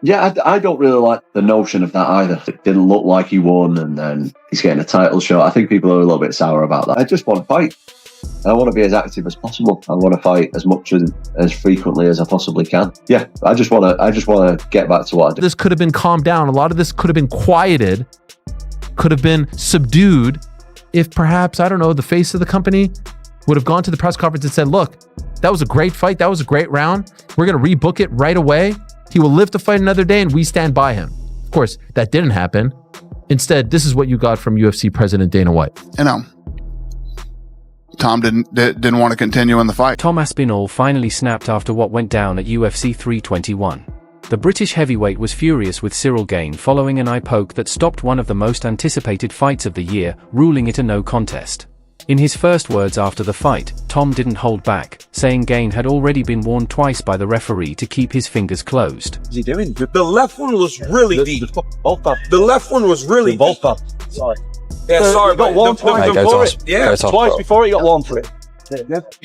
Yeah, I don't really like the notion of that either. It didn't look like he won, and then he's getting a title shot. I think people are a little bit sour about that. I just want to fight. I want to be as active as possible. I want to fight as much as frequently as I possibly can. Yeah, I just want to get back to what I do. This could have been calmed down. A lot of this could have been quieted, could have been subdued if perhaps, I don't know, the face of the company would have gone to the press conference and said, look, that was a great fight. That was a great round. We're going to rebook it right away. He will live to fight another day and we stand by him. Of course, that didn't happen. Instead, this is what you got from UFC President Dana White. You know, Tom didn't want to continue in the fight. Tom Aspinall finally snapped after what went down at UFC 321. The British heavyweight was furious with Ciryl Gane following an eye poke that stopped one of the most anticipated fights of the year, ruling it a no contest. In his first words after the fight, Tom didn't hold back, saying Gane had already been warned twice by the referee to keep his fingers closed. What's he doing? The left one was really deep. The left one was really deep. Sorry. Yeah, sorry, you got one twice. Twice before he got one for it.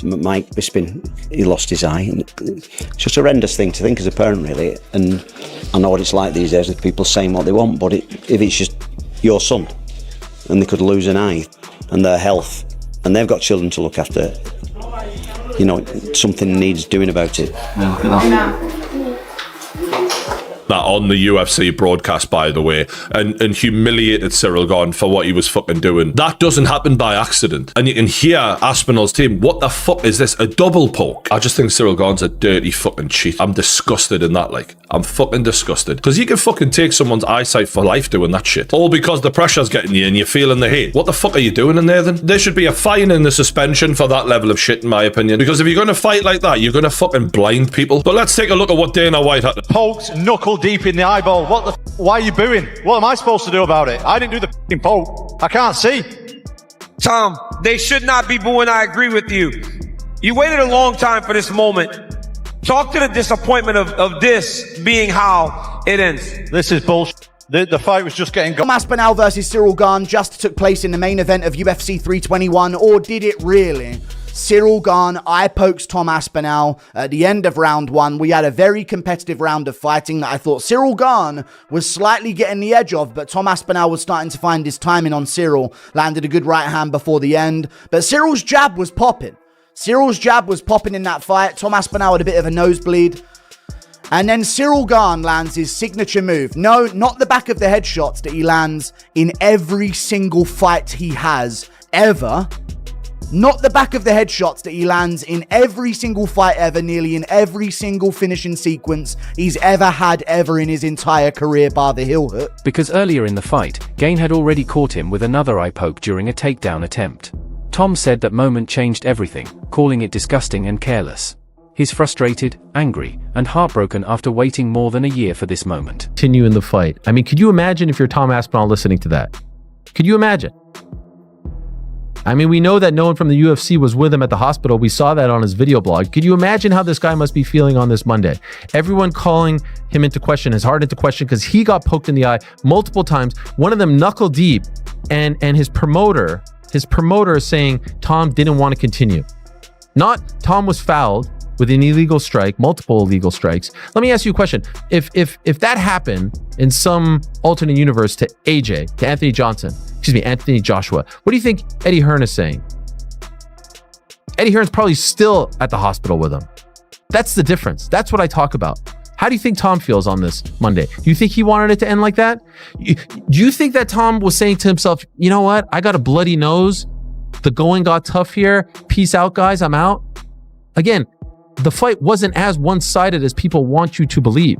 Mike Bisping, he lost his eye. And it's just a horrendous thing to think as a parent, really. And I know what it's like these days with people saying what they want, but if it's just your son and they could lose an eye and their health and they've got children to look after, you know, something needs doing about it. That on the UFC broadcast, by the way, and humiliated Ciryl Gane for what he was fucking doing. That doesn't happen by accident. And you can hear Aspinall's team, what the fuck is this, a double poke? I just think Ciryl Gane's a dirty fucking cheat. I'm disgusted in that, like. I'm fucking disgusted. Because you can fucking take someone's eyesight for life doing that shit. All because the pressure's getting you and you're feeling the hate. What the fuck are you doing in there then? There should be a fine and a suspension for that level of shit, in my opinion. Because if you're going to fight like that, you're going to fucking blind people. But let's take a look at what Dana White had to... Pokes knuckle deep in the eyeball. What the why are you booing? What am I supposed to do about it? I didn't do the f***ing poke. I can't see. Tom, they should not be booing. I agree with you. You waited a long time for this moment. Talk to the disappointment of this being how it ends. This is bullshit. The fight was just getting going. Aspinall versus Ciryl Gane just took place in the main event of UFC 321, or did it really? Ciryl Gane eye pokes Tom Aspinall at the end of round one. We had a very competitive round of fighting that I thought Ciryl Gane was slightly getting the edge of, but Tom Aspinall was starting to find his timing on Ciryl. Landed a good right hand before the end, but Cyryl's jab was popping. Cyryl's jab was popping in that fight. Tom Aspinall had a bit of a nosebleed. And then Ciryl Gane lands his signature move. No, not the back of the head shots that he lands in every single fight he has ever. Not the back of the head shots that he lands in every single fight ever, nearly in every single finishing sequence he's ever had ever in his entire career, bar the heel hook. Because earlier in the fight, Gane had already caught him with another eye poke during a takedown attempt. Tom said that moment changed everything, calling it disgusting and careless. He's frustrated, angry, and heartbroken after waiting more than a year for this moment. Continue in the fight. I mean, could you imagine if you're Tom Aspinall listening to that? Could you imagine? I mean, we know that no one from the UFC was with him at the hospital. We saw that on his video blog. Could you imagine how this guy must be feeling on this Monday? Everyone calling him into question, his heart into question, because he got poked in the eye multiple times. One of them knuckle deep, and his promoter is saying Tom didn't want to continue. Not Tom was fouled with an illegal strike, multiple illegal strikes. Let me ask you a question. If that happened in some alternate universe to AJ, to Anthony Joshua, what do you think Eddie Hearn is saying? Eddie Hearn's probably still at the hospital with him. That's the difference. That's what I talk about. How do you think Tom feels on this Monday? Do you think he wanted it to end like that? Do you think that Tom was saying to himself, you know what? I got a bloody nose. The going got tough here. Peace out, guys. I'm out. Again, the fight wasn't as one-sided as people want you to believe.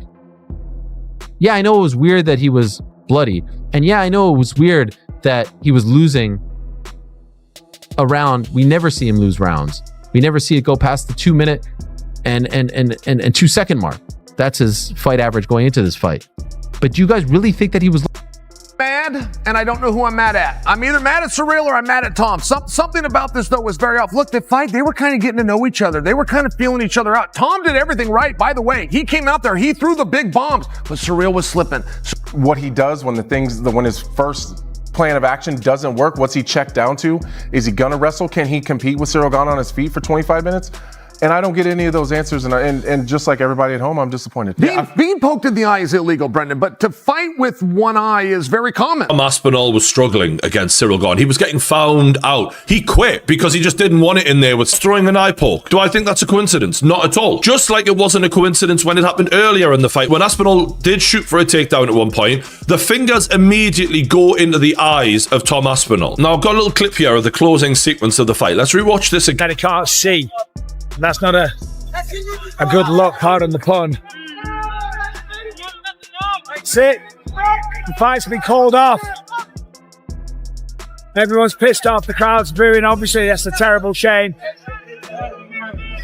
Yeah, I know it was weird that he was bloody. And yeah, I know it was weird that he was losing a round. We never see him lose rounds. We never see it go past the 2 minute and 2 second mark. That's his fight average going into this fight. But do you guys really think that he was mad? And I don't know who I'm mad at. I'm either mad at Ciryl or I'm mad at Tom. Something about this, though, was very off. Look, the fight, they were kind of getting to know each other. They were kind of feeling each other out. Tom did everything right, by the way. He came out there, he threw the big bombs, but Ciryl was slipping. What he does when when his first plan of action doesn't work, what's he checked down to? Is he gonna wrestle? Can he compete with Ciryl Gane on his feet for 25 minutes? And I don't get any of those answers, and just like everybody at home, I'm disappointed. Being poked in the eye is illegal, Brendan, but to fight with one eye is very common. Aspinall was struggling against Ciryl Gane. He was getting found out. He quit because he just didn't want it in there with throwing an eye poke. Do I think that's a coincidence? Not at all. Just like it wasn't a coincidence when it happened earlier in the fight. When Aspinall did shoot for a takedown at one point, the fingers immediately go into the eyes of Tom Aspinall. Now, I've got a little clip here of the closing sequence of the fight. Let's rewatch this again. That he can't see. That's not a good look, pardon the pun. That's it. The fight's been called off. Everyone's pissed off. The crowd's booing. Obviously, that's a terrible shame.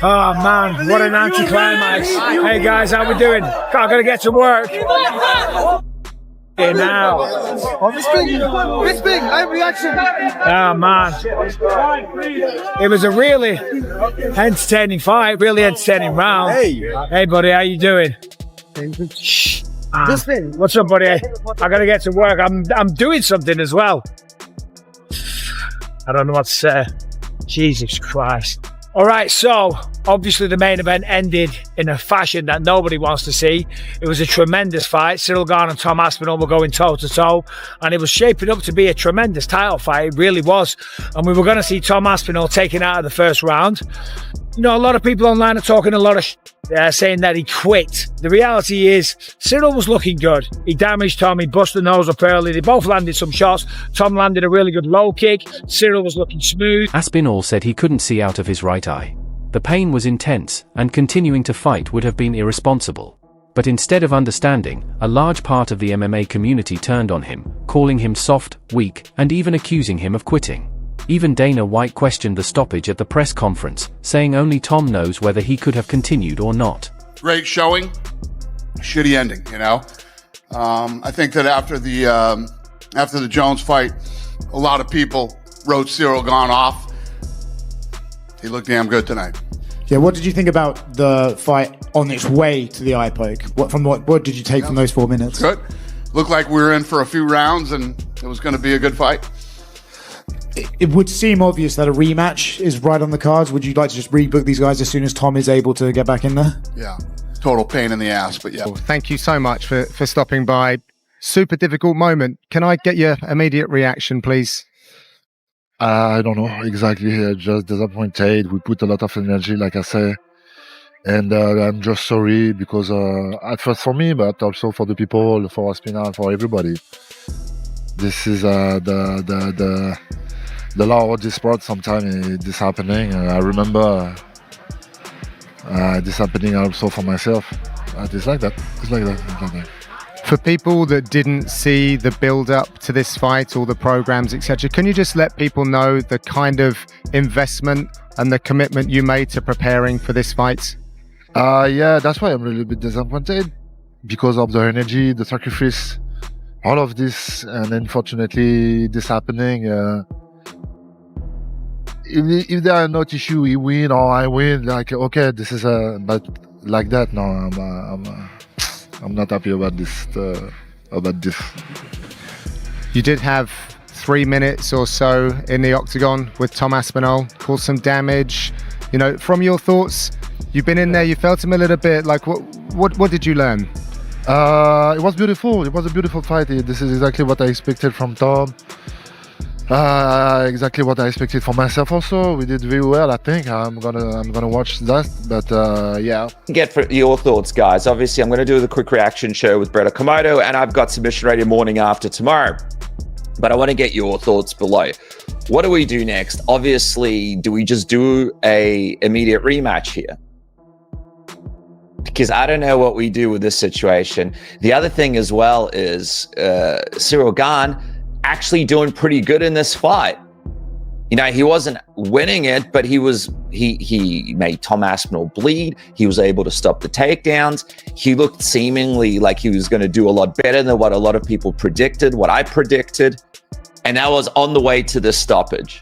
Oh, man. What an anticlimax. Hey, guys, how we doing? I gotta get to work. Now. Oh, this big, live reaction. Oh, man. It was a really entertaining fight, really entertaining round. Hey, buddy, how you doing? This thing. What's up, buddy? I gotta get to work. I'm doing something as well. I don't know what to say. Jesus Christ. All right, so obviously the main event ended in a fashion that nobody wants to see. It was a tremendous fight. Ciryl Gane and Tom Aspinall were going toe-to-toe, and it was shaping up to be a tremendous title fight. It really was. And we were going to see Tom Aspinall taken out of the first round. You know, a lot of people online are talking a lot of saying that he quit. The reality is, Ciryl was looking good. He damaged Tom, he busted the nose up early. They both landed some shots. Tom landed a really good low kick. Ciryl was looking smooth. Aspinall said he couldn't see out of his right eye. The pain was intense, and continuing to fight would have been irresponsible. But instead of understanding, a large part of the MMA community turned on him, calling him soft, weak, and even accusing him of quitting. Even Dana White questioned the stoppage at the press conference, saying only Tom knows whether he could have continued or not. Great showing, shitty ending, you know. I think that after the Jones fight, a lot of people wrote Ciryl Gane off. He looked damn good tonight. Yeah, what did you think about the fight on its way to the EyePoke? What did you take from those 4 minutes? Good. Looked like we were in for a few rounds, and it was going to be a good fight. It would seem obvious that a rematch is right on the cards. Would you like to just rebook these guys as soon as Tom is able to get back in there? Yeah, total pain in the ass, but yeah. Thank you so much for stopping by. Super difficult moment. Can I get your immediate reaction, please? I don't know exactly. Just disappointed. We put a lot of energy, like I say. And I'm just sorry because at first for me, but also for the people, for Aspinall, for everybody. This is the law of this sport. Sometimes this happening. I remember this happening also for myself. It's like that. It's like that. For people that didn't see the build-up to this fight, all the programs, etc., can you just let people know the kind of investment and the commitment you made to preparing for this fight? Yeah, that's why I'm really a bit disappointed because of the energy, the sacrifice, all of this, and unfortunately, this happening. If there are not issue, we win or I win. Like, okay, this is but like that. No, I'm not happy about this. You did have 3 minutes or so in the octagon with Tom Aspinall, caused some damage. You know, from your thoughts, you've been in there, you felt him a little bit. Like, what did you learn? It was beautiful. It was a beautiful fight. This is exactly what I expected from Tom. Exactly what I expected for myself. Also, we did very well. I think I'm gonna watch that. But yeah. Get for your thoughts, guys. Obviously, I'm gonna do the quick reaction show with Brett Okamoto, and I've got submission ready morning after tomorrow. But I want to get your thoughts below. What do we do next? Obviously, do we just do a immediate rematch here? Because I don't know what we do with this situation. The other thing as well is Ciryl Gane actually doing pretty good in this fight. You know, he wasn't winning it, but he made Tom Aspinall bleed. He was able to stop the takedowns. He looked seemingly like he was going to do a lot better than what a lot of people predicted, what I predicted. And that was on the way to this stoppage.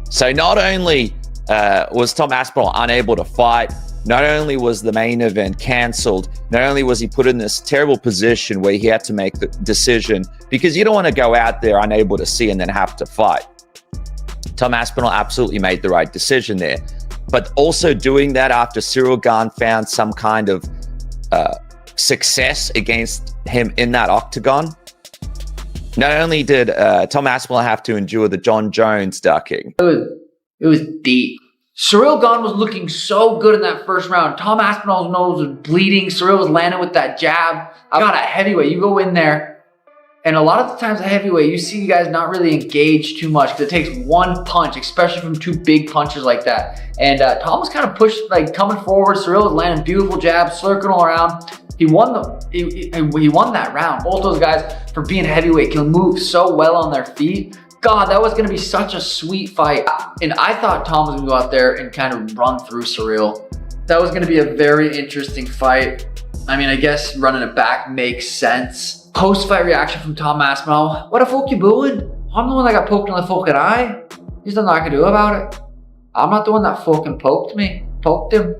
So not only was Tom Aspinall unable to fight, not only was the main event cancelled, not only was he put in this terrible position where he had to make the decision, because you don't want to go out there unable to see and then have to fight. Tom Aspinall absolutely made the right decision there. but also doing that after Ciryl Gane found some kind of success against him in that octagon. Not only did TomAspinall have to endure the John Jones ducking. It was deep. Ciryl Gane was looking so good in that first round. TomAspinall's nose was bleeding. Ciryl was landing with that jab. I got a heavyweight. You go in there, and a lot of the times at heavyweight, you see you guys not really engage too much because it takes one punch, especially from two big punches like that. And Tom was kind of pushed, like coming forward. Ciryl was landing beautiful jabs, circling around. He won that round. Both those guys, for being heavyweight, can move so well on their feet. God, that was going to be such a sweet fight. And I thought Tom was going to go out there and kind of run through Ciryl. That was going to be a very interesting fight. I mean, I guess running it back makes sense. Post-fight reaction from TomAspinall. What the fuck you booing? I'm the one that got poked in the fucking eye. He's nothing I can do about it. I'm not the one that fucking poked him.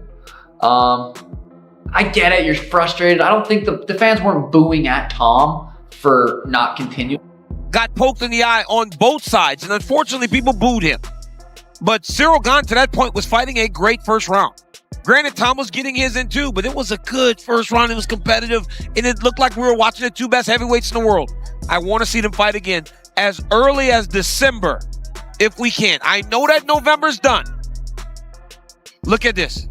I get it, you're frustrated. I don't think the fans weren't booing at Tom for not continuing. Got poked in the eye on both sides, and unfortunately people booed him. But Ciryl Gane to that point was fighting a great first round. Granted, Tom was getting his in too, but it was a good first round. It was competitive, and it looked like we were watching the two best heavyweights in the world. I want to see them fight again as early as December, if we can. I know that November's done. Look at this.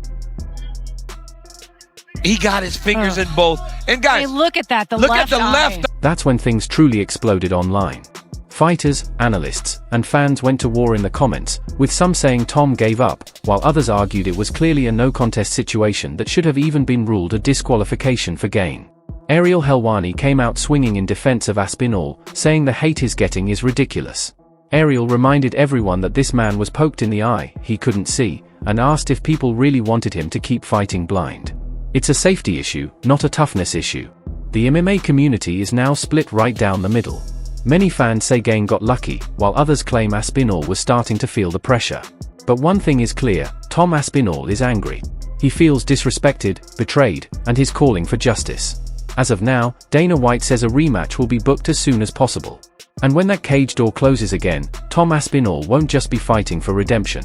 He got his fingers in both. And guys, hey, look at that. Look at the left. That's when things truly exploded online. Fighters, analysts, and fans went to war in the comments, with some saying Tom gave up, while others argued it was clearly a no-contest situation that should have even been ruled a disqualification for Gane. Ariel Helwani came out swinging in defense of Aspinall, saying the hate he's getting is ridiculous. Ariel reminded everyone that this man was poked in the eye, he couldn't see, and asked if people really wanted him to keep fighting blind. It's a safety issue, not a toughness issue. The MMA community is now split right down the middle. Many fans say Gane got lucky, while others claim Aspinall was starting to feel the pressure. But one thing is clear, TomAspinall is angry. He feels disrespected, betrayed, and he's calling for justice. As of now, Dana White says a rematch will be booked as soon as possible. And when that cage door closes again, TomAspinall won't just be fighting for redemption.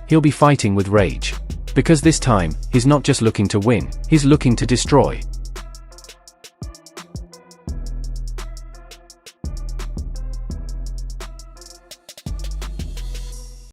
He'll be fighting with rage. Because this time, he's not just looking to win, he's looking to destroy.